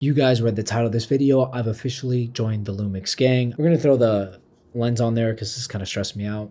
You guys read the title of this video. I've officially joined the Lumix gang. We're going to throw the lens on there because this kind of stressed me out.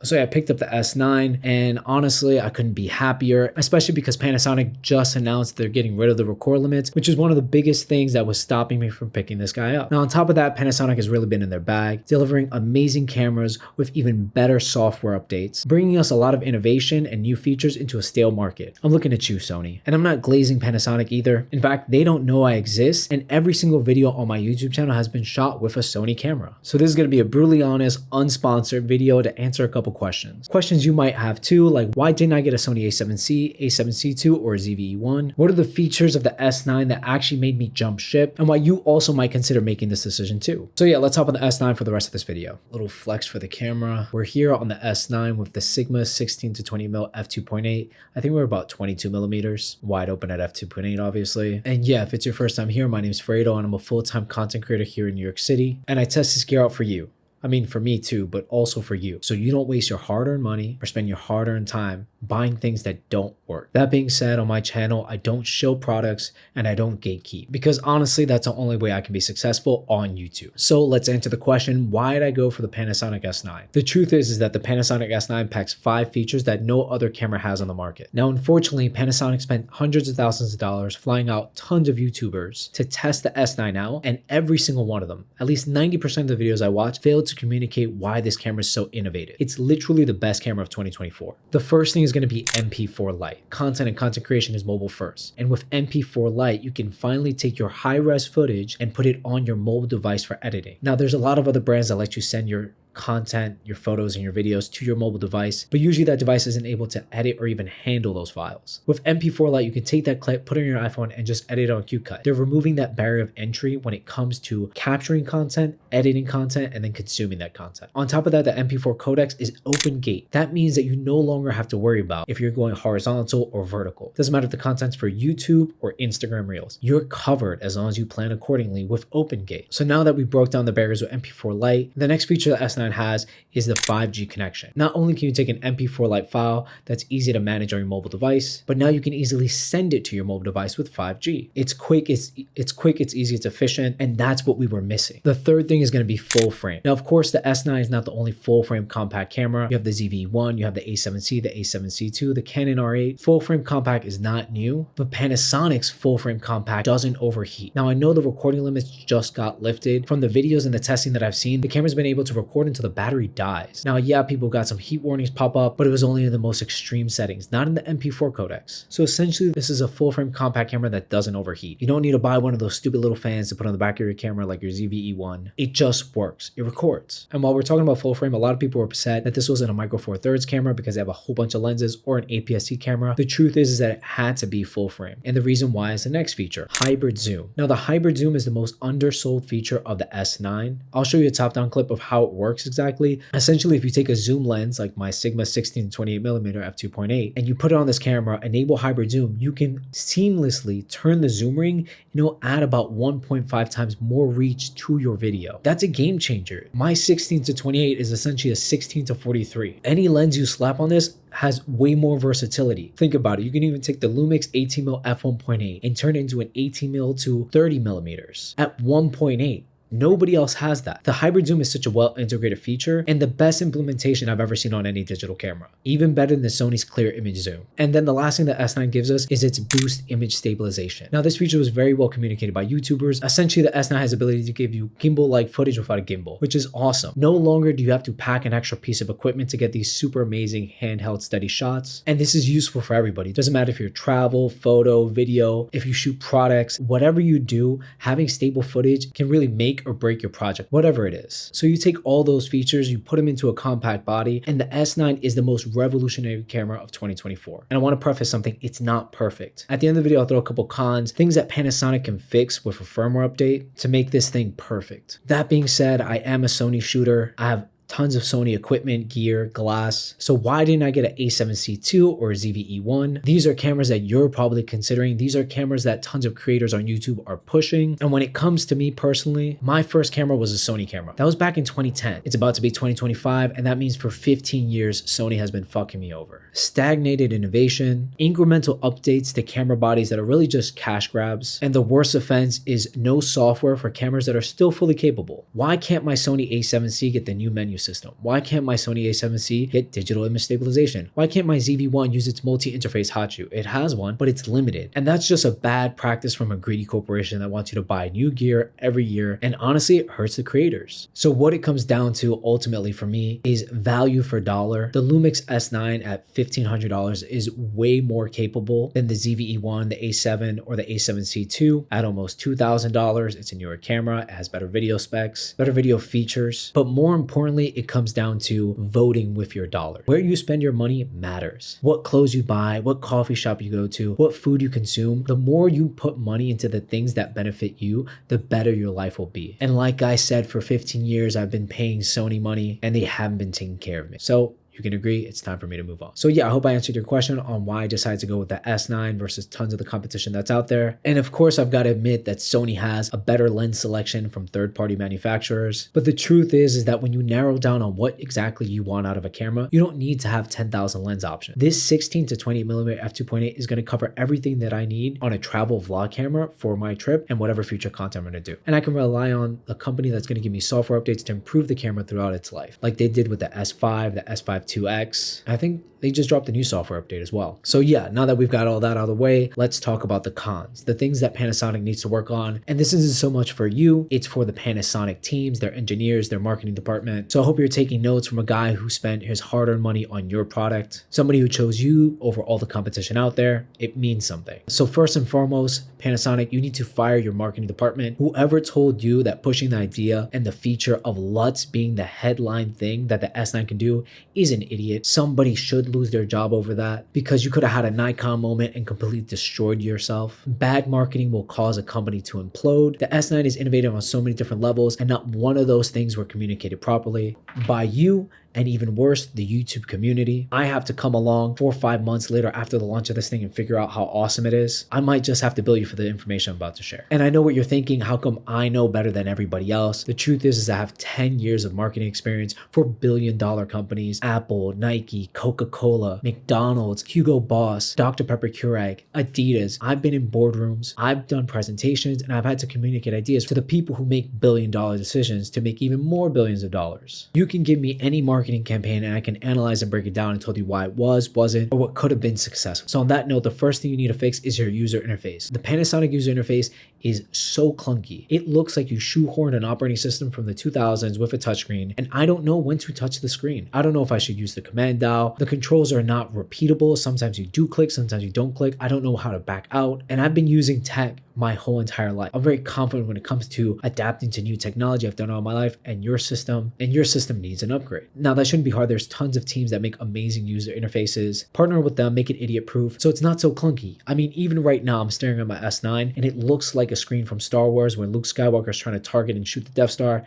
So yeah, I picked up the S9 and honestly, I couldn't be happier, especially because Panasonic just announced they're getting rid of the record limits, which is one of the biggest things that was stopping me from picking this guy up. Now, on top of that, Panasonic has really been in their bag, delivering amazing cameras with even better software updates, bringing us a lot of innovation and new features into a stale market. I'm looking at you, Sony. And I'm not glazing Panasonic either. In fact, they don't know I exist, and every single video on my YouTube channel has been shot with a Sony camera. So this is going to be a brutally honest, unsponsored video to answer a couple questions you might have too, like why didn't I get a Sony a7C, a7C2, or a ZV-E1? What are the features of the S9 that actually made me jump ship, and why you also might consider making this decision too. So yeah, let's hop on the S9 for the rest of this video. Little flex for the camera. We're here on the S9 with the Sigma 16-20mm f2.8. I think we're about 22 millimeters, wide open at f2.8 obviously. And yeah, if it's your first time here, my name's Fredo and I'm a full-time content creator here in New York City, and I test this gear out for you. I mean, for me too, but also for you. So you don't waste your hard-earned money or spend your hard-earned time buying things that don't work. That being said, on my channel, I don't show products and I don't gatekeep, because honestly, that's the only way I can be successful on YouTube. So let's answer the question, why did I go for the Panasonic S9? The truth is that the Panasonic S9 packs 5 features that no other camera has on the market. Now, unfortunately, Panasonic spent hundreds of thousands of dollars flying out tons of YouTubers to test the S9 out, and every single one of them, at least 90% of the videos I watch, failed to communicate why this camera is so innovative. It's literally the best camera of 2024. The first thing is going to be MP4 Lite. Content and content creation is mobile first. And with MP4 Lite, you can finally take your high-res footage and put it on your mobile device for editing. Now, there's a lot of other brands that let you send your content, your photos and your videos to your mobile device, but usually that device isn't able to edit or even handle those files. With MP4 Lite, you can take that clip, put it on your iPhone, and just edit it on QCut. They're removing that barrier of entry when it comes to capturing content, editing content, and then consuming that content. On top of that, the MP4 codec is open gate. That means that you no longer have to worry about if you're going horizontal or vertical. Doesn't matter if the content's for YouTube or Instagram Reels. You're covered as long as you plan accordingly with open gate. So now that we broke down the barriers with MP4 Lite, the next feature that S9 has is the 5G connection. Not only can you take an MP4 Lite file that's easy to manage on your mobile device, but now you can easily send it to your mobile device with 5G. It's quick, it's easy, it's efficient, and that's what we were missing. The third thing is going to be full frame. Now, of course, the S9 is not the only full frame compact camera. You have the ZV-E1, you have the A7C, the A7C2, the Canon R8. Full frame compact is not new, but Panasonic's full frame compact doesn't overheat. Now, I know the recording limits just got lifted. From the videos and the testing that I've seen, the camera's been able to record until the battery dies. Now, yeah, people got some heat warnings pop up, but it was only in the most extreme settings, not in the MP4 codecs. So essentially, this is a full frame compact camera that doesn't overheat. You don't need to buy one of those stupid little fans to put on the back of your camera like your ZV-E1. It just works. It records. And while we're talking about full frame, a lot of people were upset that this wasn't a Micro Four Thirds camera because they have a whole bunch of lenses, or an APS-C camera. The truth is that it had to be full frame. And the reason why is the next feature, hybrid zoom. Now, the hybrid zoom is the most undersold feature of the S9. I'll show you a top-down clip of how it works exactly. Essentially, if you take a zoom lens like my Sigma 16-28mm f2.8 and you put it on this camera, enable hybrid zoom, you can seamlessly turn the zoom ring and it'll add about 1.5 times more reach to your video. That's a game changer. My 16-28 is essentially a 16-43. Any lens you slap on this has way more versatility. Think about it. You can even take the Lumix 18mm f1.8 and turn it into an 18mm to 30mm at 1.8. Nobody else has that. The hybrid zoom is such a well-integrated feature and the best implementation I've ever seen on any digital camera. Even better than Sony's clear image zoom. And then the last thing that S9 gives us is its boost image stabilization. Now, this feature was very well communicated by YouTubers. Essentially, the S9 has the ability to give you gimbal-like footage without a gimbal, which is awesome. No longer do you have to pack an extra piece of equipment to get these super amazing handheld steady shots. And this is useful for everybody. It doesn't matter if you're travel, photo, video, if you shoot products, whatever you do, having stable footage can really make or break your project, whatever it is. So you take all those features, you put them into a compact body, and the S9 is the most revolutionary camera of 2024. And I want to preface something, it's not perfect. At the end of the video, I'll throw a couple cons, things that Panasonic can fix with a firmware update to make this thing perfect. That being said, I am a Sony shooter. I have tons of Sony equipment, gear, glass. So why didn't I get an a7C II or a ZV-E1? These are cameras that you're probably considering. These are cameras that tons of creators on YouTube are pushing. And when it comes to me personally, my first camera was a Sony camera. That was back in 2010. It's about to be 2025, and that means for 15 years, Sony has been fucking me over. Stagnated innovation, incremental updates to camera bodies that are really just cash grabs, and the worst offense is no software for cameras that are still fully capable. Why can't my Sony a7C get the new menu system? Why can't my Sony a7C get digital image stabilization? Why can't my ZV-1 use its multi-interface hot shoe? It has one, but it's limited. And that's just a bad practice from a greedy corporation that wants you to buy new gear every year, and honestly, it hurts the creators. So what it comes down to ultimately for me is value for dollar. The Lumix S9 at $1,500 is way more capable than the ZV-E1, the A7, or the A7C II at almost $2,000. It's a newer camera, it has better video specs, better video features, but more importantly, it comes down to voting with your dollar. Where you spend your money matters. What clothes you buy, what coffee shop you go to, what food you consume, the more you put money into the things that benefit you, the better your life will be. And like I said, for 15 years, I've been paying Sony money and they haven't been taking care of me. So you can agree it's time for me to move on. So yeah, I hope I answered your question on why I decided to go with the S9 versus tons of the competition that's out there. And of course, I've got to admit that Sony has a better lens selection from third-party manufacturers. But the truth is that when you narrow down on what exactly you want out of a camera, you don't need to have 10,000 lens options. This 16 to 28mm f2.8 is going to cover everything that I need on a travel vlog camera for my trip and whatever future content I'm going to do. And I can rely on a company that's going to give me software updates to improve the camera throughout its life, like they did with the S5, the S5 2X. I think they just dropped a new software update as well. So yeah, now that we've got all that out of the way, let's talk about the cons, the things that Panasonic needs to work on. And this isn't so much for you, it's for the Panasonic teams, their engineers, their marketing department. So I hope you're taking notes from a guy who spent his hard-earned money on your product, somebody who chose you over all the competition out there. It means something. So first and foremost, Panasonic, you need to fire your marketing department. Whoever told you that pushing the idea and the feature of LUTs being the headline thing that the S9 can do is an idiot. Somebody should lose their job over that, because you could have had a Nikon moment and completely destroyed yourself. Bad marketing will cause a company to implode. The S9 is innovative on so many different levels, and not one of those things were communicated properly by you, and even worse, the YouTube community. I have to come along 4 or 5 months later after the launch of this thing and figure out how awesome it is. I might just have to bill you for the information I'm about to share. And I know what you're thinking, how come I know better than everybody else? The truth is I have 10 years of marketing experience for billion-dollar companies, Apple, Nike, Coca-Cola, McDonald's, Hugo Boss, Dr. Pepper Keurig, Adidas. I've been in boardrooms, I've done presentations, and I've had to communicate ideas to the people who make billion-dollar decisions to make even more billions of dollars. You can give me any marketing campaign and I can analyze and break it down and tell you why it was, wasn't, or what could have been successful. So on that note, the first thing you need to fix is your user interface. The Panasonic user interface is so clunky. It looks like you shoehorned an operating system from the 2000s with a touchscreen, and I don't know when to touch the screen. I don't know if I should use the command dial. The controls are not repeatable. Sometimes you do click, sometimes you don't click. I don't know how to back out. And I've been using tech my whole entire life. I'm very confident when it comes to adapting to new technology. I've done it all my life, and your system needs an upgrade. Now that shouldn't be hard. There's tons of teams that make amazing user interfaces. Partner with them, make it idiot proof so it's not so clunky. I mean, even right now I'm staring at my S9 and it looks like a screen from Star Wars when Luke Skywalker is trying to target and shoot the Death Star.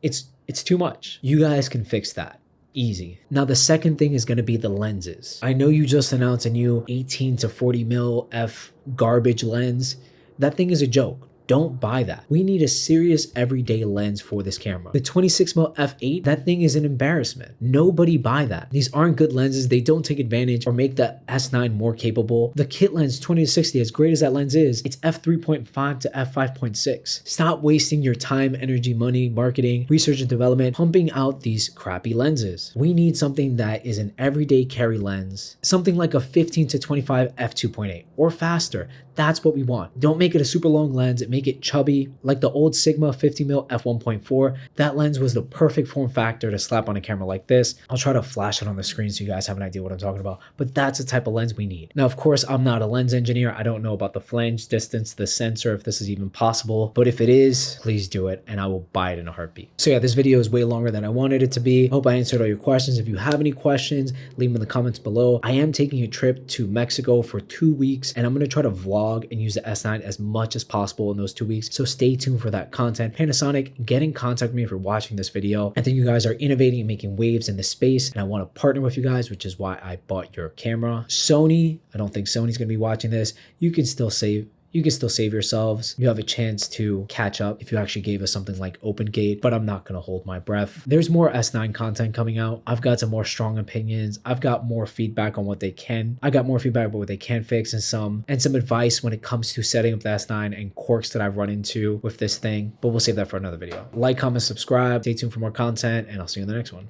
It's too much. You guys can fix that. Easy. Now the second thing is going to be the lenses. I know you just announced a new 18 to 40mm f garbage lens. That thing is a joke. Don't buy that. We need a serious everyday lens for this camera. The 26mm f8, that thing is an embarrassment. Nobody buy that. These aren't good lenses. They don't take advantage or make the S9 more capable. The kit lens 20-60, as great as that lens is, it's f3.5 to f5.6. Stop wasting your time, energy, money, marketing, research and development, pumping out these crappy lenses. We need something that is an everyday carry lens, something like a 15 to 25 f2.8 or faster. That's what we want. Don't make it a super long lens. Make it chubby, like the old Sigma 50mm f1.4. That lens was the perfect form factor to slap on a camera like this. I'll try to flash it on the screen so you guys have an idea what I'm talking about, but that's the type of lens we need. Now, of course, I'm not a lens engineer. I don't know about the flange distance, the sensor, if this is even possible, but if it is, please do it and I will buy it in a heartbeat. So yeah, this video is way longer than I wanted it to be. Hope I answered all your questions. If you have any questions, leave them in the comments below. I am taking a trip to Mexico for 2 weeks and I'm going to try to vlog vlog and use the S9 as much as possible in those 2 weeks. So stay tuned for that content. Panasonic, get in contact with me if you're watching this video. I think you guys are innovating and making waves in this space, and I want to partner with you guys, which is why I bought your camera. Sony, I don't think Sony's going to be watching this. You can still save yourselves. You have a chance to catch up if you actually gave us something like OpenGate, but I'm not going to hold my breath. There's more S9 content coming out. I've got some more strong opinions. I've got more feedback on what they can. I got more feedback about what they can fix and some advice when it comes to setting up the S9 and quirks that I've run into with this thing, but we'll save that for another video. Like, comment, subscribe. Stay tuned for more content, and I'll see you in the next one.